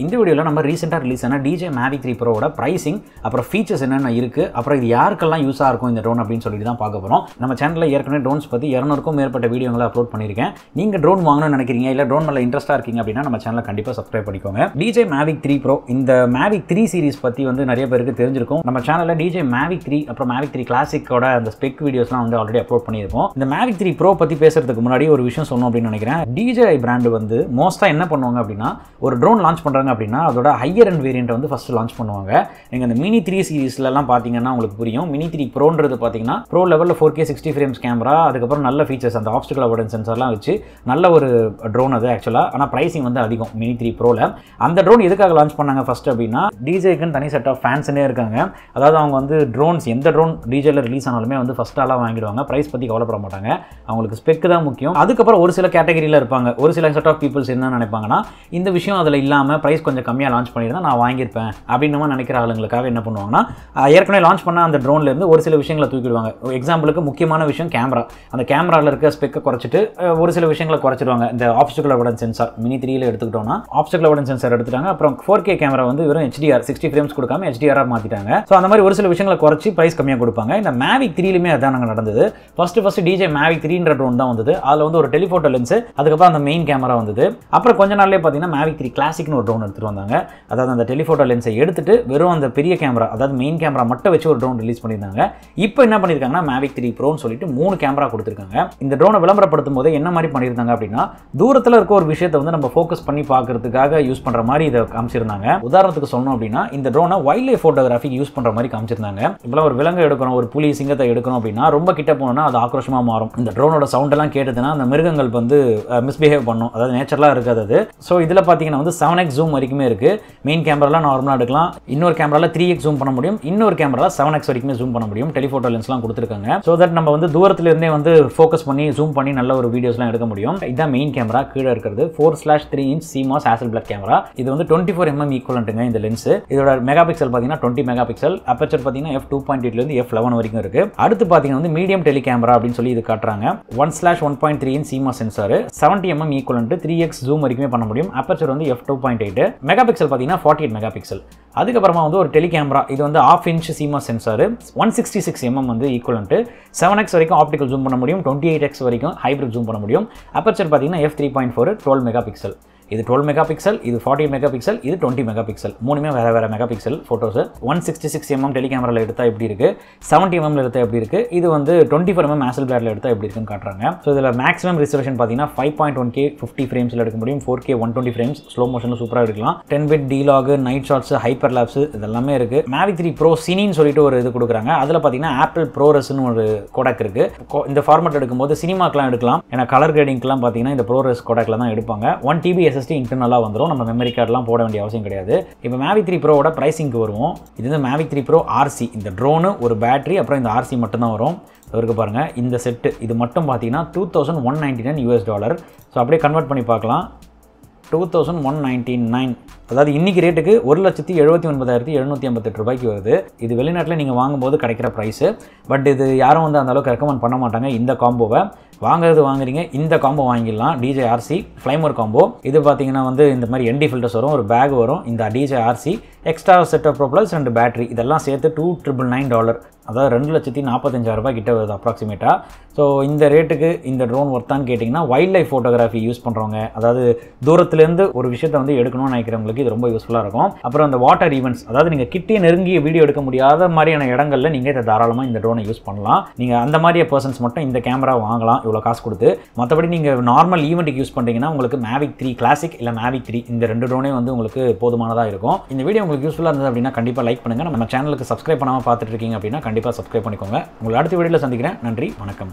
இந்த வீடியோல நம்ம ரீசெண்டா ரிலீஸ் ஆன DJI MAVIC 3 Pro ஓட பிரைசிங் அப்புறம் ஃபீச்சர்ஸ் என்னென்ன இருக்கு அப்புறம் இது யாருக்கெல்லாம் யூஸா இருக்கும் இந்த ட்ரோன் அப்படினு சொல்லிட்டு தான் பார்க்க போறோம். நம்ம சேனல்ல ஏற்கனவே ட்ரோன்ஸ் பத்தி 200க்கும் மேற்பட்ட வீடியோங்களை அப்லோட் பண்ணிருக்கேன். நீங்க ட்ரோன் வாங்கணும்னு நினைக்கிறீங்க இல்ல ட்ரோன் மேல இன்ட்ரஸ்டா இருக்கீங்க அப்படினா நம்ம சேனலை கண்டிப்பா சப்ஸ்கிரைப் பண்ணிக்கோங்க. DJI MAVIC 3 Pro இந்த MAVIC 3 சீரிஸ் பத்தி வந்து நிறைய பேருக்கு தெரிஞ்சிருக்கும். நம்ம சேனல்ல DJI MAVIC 3 அப்புறம் MAVIC 3 Classic ஓட அந்த ஸ்பெக் வீடியோஸ்லாம் வந்து ஆல்ரெடி அப்லோட் பண்ணியிருக்கோம். இந்த MAVIC 3 Pro பத்தி பேசுறதுக்கு முன்னாடி ஒரு விஷயம் சொல்லணும் அப்படின்னு நினைக்கிறேன். DJI பிராண்ட் வந்து மோஸ்டா என்ன பண்ணுவாங்க அப்படின்னா ஒரு ட்ரோன் லான்ச் பண்றாங்க அப்படின்னா அதோட ஹையர் எண்ட் வேரியன்ட் வந்து ஃபர்ஸ்ட் லான்ச் பண்ணுவாங்க. நீங்க அந்த மினி 3 சீரிஸ்ல எல்லாம் பாத்தீங்கன்னா உங்களுக்கு புரியும். மினி 3 ப்ரோன்றது பாத்தீங்கன்னா ப்ரோ லெவல்ல 4K 60 ஃப்ரேம்ஸ் கேமரா, அதுக்கப்புறம் நல்ல ஃபீச்சர்ஸ் அந்த ஆப்ஸ்டிகல் அவாய்டன்ஸ் சென்சார்லாம் வச்சு நல்ல ஒரு ட்ரோன் அது ஆக்சுவலா. ஆனா பிரைசிங் வந்து அதிகம் மினி 3 ப்ரோல. அந்த ட்ரோன் எதுக்காக லான்ச் பண்ணாங்க ஃபர்ஸ்ட் அப்படின்னா DJIக்கு தனி செட் ஆஃப் ஃபேன்ஸ்னே இருக்காங்க. அதாவது அவங்க வந்து ட்ரோன்ஸ் எந்த ட்ரோன் DJIல ரிலீஸ் ஆனாலுமே வந்து ஃபர்ஸ்ட் ஆளா வாங்கிடுவாங்க. பிரைஸ் பத்தி கவலைப்பட மாட்டாங்க. அவங்களுக்கு ஸ்பெக் தான் முக்கியம். அதுக்கப்புறம் ஒரு சில கேட்டகரியில இருப்பாங்க. ஒரு சில செட் ஆஃப் பீப்புள்ஸ் என்ன நினைப்பாங்கன்னா இந்த விஷயம் அதுல இல்லாம பிரைஸ் கொஞ்சம் கம்மியாக லான்ச் பண்ணியிருந்தா நான் வாங்கியிருப்பேன் அப்படின்னு நினைக்கிற ஆளுங்களுக்காக என்ன பண்ணுவாங்கன்னா ஏற்கனவே லான்ச் பண்ண அந்த ட்ரோன்ல இருந்து ஒரு சில விஷயங்களை தூக்கிடுவாங்க. எக்ஸாம்பிளுக்கு முக்கியமான விஷயம் கேமரா. அந்த கேமராவில் இருக்க ஸ்பெக்கை குறைச்சிட்டு ஒரு சில விஷயங்களை குறைச்சிடுவாங்க. இந்த ஆப்ஸ்டிகல் அவாய்டன்ஸ் சென்சார் மினி 3ல எடுத்துக்கிட்டோம்னா ஆப்ஸ்டிகல் அவாய்டன்ஸ் சென்சார் எடுத்துட்டாங்க. அப்புறம் 4K கேமரா வந்து வெறும் HDR 60 ஃப்ரேம்ஸ் கொடுக்காம HDR மாத்திட்டாங்க. ஸோ அந்த மாதிரி ஒரு சில விஷயங்களை குறைச்சி பிரைஸ் கம்மியாக கொடுப்பாங்க. இந்த MAVIC 3லுமே அதான் நாங்கள் நடந்தது. ஃபர்ஸ்ட் DJI MAVIC 3ன்ற ட்ரோன் தான் வந்தது. அதில் வந்து ஒரு டெலிஃபோட்டோ லென்ஸ், அதுக்கப்புறம் அந்த மெயின் கேமரா வந்தது. அப்புறம் கொஞ்ச நாள்லேயே பார்த்தீங்கன்னா MAVIC 3 கிளாசிக்னு ஒரு ட்ரோன் எடுத்துட்டு வந்தாங்க. அதாவது அந்த டெலிஃபோட்டோ லென்ஸை எடுத்துட்டு வெறும் அந்த பெரிய கேமரா அதாவது மெயின் கேமரா மட்டும் வச்சு ஒரு ட்ரோன் ரிலீஸ் பண்ணியிருந்தாங்க. இப்போ என்ன பண்ணியிருக்காங்கன்னா MAVIC 3 ப்ரோன்னு சொல்லிட்டு 3 கேமரா கொடுத்துருக்காங்க. இந்த ட்ரோனை விளம்பரப்படுத்தும் போது என்ன மாதிரி பண்ணியிருந்தாங்க அப்படின்னா தூரத்தில் இருக்க ஒரு விஷயத்தை வந்து நம்ம ஃபோக்கஸ் பண்ணி பார்க்கறதுக்காக யூஸ் பண்ற மாதிரி இதை காமிச்சிருந்தாங்க. உதாரணத்துக்கு சொல்லணும் அப்படின்னா இந்த ட்ரோனை வைல்ட் லைஃப் ஃபோட்டோகிராஃபிக்கு யூஸ் பண்ற மாதிரி காமிச்சிருந்தாங்க. இப்பெல்லாம் ஒரு விலங்கு எடுக்கணும், ஒரு புலி சிங்கத்தை எடுக்கணும் அப்படின்னா ரொம்ப கிட்ட போனோம்னா அது ஆக்ரோஷமா மாறும். இந்த ட்ரோனோட சவுண்ட் எல்லாம் கேட்டதுன்னா அந்த மிருகங்கள் வந்து மிஸ்பிஹேவ் பண்ணும். அதாவது நேச்சுரலா இருக்காது அது. ஸோ இதில் பார்த்தீங்கன்னா வந்து 7x ஜூம் வரைக்குமே இருக்கு. மெயின் கேமராலாம் நார்மலாக எடுக்கலாம். இன்னொரு கேமரால 3x ஜூம் பண்ண முடியும். இன்னொரு கேமரால 7x வரைக்குமே ஜூம் பண்ண முடியும். டெலிஃபோட்டோ லென்ஸ்லாம் கொடுத்துருக்காங்க. ஸோ தட் நம்ம வந்து தூரத்துல இருந்தே வந்து ஃபோக்கஸ் பண்ணி ஜூம் பண்ணி நல்ல ஒரு வீடியோஸ்லாம் எடுக்க முடியும். இதுதான் மெயின் கேமரா. கீழே இருக்கிறது 4/3 இன்ச் CMOS ஹேசல்பிளட் கேமரா. இது வந்து 24mm ஈக்குவலண்ட்டுங்க இந்த லென்ஸ். இதோட மெகா பிக்சல் பார்த்தீங்கன்னா 20 மெகா பிக்சல். அப்பேச்சர் பார்த்தீங்கன்னா f2.8 இருந்து f11 வரைக்கும் இருக்கு. அடுத்து பார்த்தீங்கன்னா வந்து மீடியம் டெலி கேமரா அப்படின்னு சொல்லி இது காட்டுறாங்க. 1/1.3 inch CMOS sensor, 70mm equivalent, 3x zoom வரைக்குமே பண்ண முடியும். அப்பேச்சர் வந்து f2.8. மெகா பிக்சல் பார்த்தீங்கன்னா 48 மெகா பிக்சல். அதுக்கப்புறமா வந்து ஒரு டெலி கேமரா. இது வந்து 1/2 இன்ச் CMOS சென்சார், 166mm வந்து ஈக்குவலண்ட், 7x வரைக்கும் ஆப்டிகல் ஜூம் பண்ண முடியும், 28x வரைக்கும் ஹைப்ரிட் ஜூம் பண்ண முடியும். அப்பேச்சர் பார்த்தீங்கன்னா f3.4, 12 மெகா பிக்சல். இது 12 மெகா பிக்சல், இது 48 மெகா பிக்சல், இது 20 மெகா பிக்சல். மூணுமே வேற வேற மெகா பிக்சல் போட்டோஸ். 166mm டெலி கேமரால எடுத்தா எப்படி இருக்கு, 70mm எடுத்தா எப்படி இருக்கு, இது வந்து 24mm ஹேசல்பிளட்ல எடுத்தா எப்படி இருக்குன்னு காட்டுறாங்க. ஸோ இதில் மேக்ஸிமம் ரிசல்யூஷன் பார்த்தீங்கன்னா 5.1K 50 ஃப்ரேம்ஸ்ல எடுக்க முடியும். 4K 120 ஃப்ரேம்ஸ் ஸ்லோ மோஷன்ல சூப்பராக எடுக்கலாம். 10-bit D-Log, night shots, hyper labs இதெல்லாமே இருக்கு. MAVIC 3 Pro சினின்னு சொல்லிட்டு ஒரு இது கொடுக்குறாங்க. அதில் பார்த்தீங்கன்னா ஆப்பிள் ப்ரோரஸ்னு ஒரு கோடாக் இருக்கு. இந்த ஃபார்மேட் எடுக்கும்போது சினிமாக்கெலாம் எடுக்கலாம். ஏன்னா கலர் கிரேடிங்லாம் பார்த்தீங்கன்னா இந்த ப்ரோரஸ் கோடாக்ல தான் எடுப்பாங்க. 1 TB SSD இன்டர்னலா வந்துரும். நம்ம மெமரி கார்டெலாம் போட வேண்டிய அவசியம் கிடையாது. இப்போ MAVIC 3 Pro ஓட பிரைசிங்க்கு வருவோம். இது வந்து MAVIC 3 Pro RC. இந்த ட்ரோனு, ஒரு பேட்டரி, அப்புறம் இந்த RC மட்டும் தான் வரும். இருக்கு பாருங்க இந்த செட்டு. இது மட்டும் பார்த்தீங்கன்னா $2199. ஸோ அப்படியே கன்வெர்ட் பண்ணி பார்க்கலாம். 2199. அதாவது இன்னைக்கு ரேட்டுக்கு 1,79,758 ரூபாய்க்கு வருது. இது வெளிநாட்டில் நீங்கள் வாங்கும்போது கிடைக்கிற ப்ரைஸு. பட் இது யாரும் வந்து அந்த அளவுக்கு ரெக்கமெண்ட் பண்ண மாட்டாங்க இந்த காம்போவை. வாங்குறீங்க இந்த காம்போ வாங்கிடலாம். DJI RC Fly More combo. இது பார்த்தீங்கன்னா வந்து இந்த மாதிரி ND ஃபில்டர்ஸ் வரும், ஒரு பேக் வரும், இந்த DJI RC extra set of pro plus 2 battery, இதெல்லாம் சேர்த்து $2,999. அதாவது 2,45,000 ரூபாய் கிட்ட வருது அப்ராக்சிமேட்டாக. ஸோ இந்த ரேட்டுக்கு இந்த ட்ரோன் ஒர்த்தான்னு கேட்டிங்கன்னா வைல்ட் லைஃப் ஃபோட்டோகிராஃபி யூஸ் பண்ணுறவங்க, அதாவது தூரத்துலேருந்து ஒரு விஷயத்தை வந்து எடுக்கணும்னு நினைக்கிறவங்களுக்கு இது ரொம்ப யூஸ்ஃபுல்லாக இருக்கும். அப்புறம் அந்த வாட்டர் ஈவெண்ட்ஸ், அதாவது நீங்கள் கிட்டே நெருங்கிய வீடியோ எடுக்க முடியாத மாதிரியான இடங்களில் நீங்கள் இதை தாராளமாக இந்த ட்ரோனை யூஸ் பண்ணலாம். நீங்கள் அந்த மாதிரியே பர்சன்ஸ் மட்டும் இந்த கேமரா வாங்கலாம் இவ்வளோ காசு கொடுத்து. மற்றபடி நீங்கள் நார்மல் ஈவெண்ட்டுக்கு யூஸ் பண்ணுறீங்கன்னா உங்களுக்கு MAVIC 3 கிளாசிக் இல்லை MAVIC 3 இந்த 2 ட்ரோனே வந்து உங்களுக்கு போதுமானதாக இருக்கும். இந்த வீடியோ உங்களுக்கு யூஸ்ஃபுல்லாக இருந்தது அப்படின்னா கண்டிப்பாக லைக் பண்ணுங்கள். நம்ம சேனலுக்கு சப்ஸ்கிரைப் பண்ணாமல் பார்த்துட்டு இருக்கீங்க அப்படின்னா கண்டிப்பாக சப்ஸ்கிரைப் பண்ணிக்கோங்க. உங்களை அடுத்த வீடியோவில் சந்திக்கிறேன். நன்றி, வணக்கம்.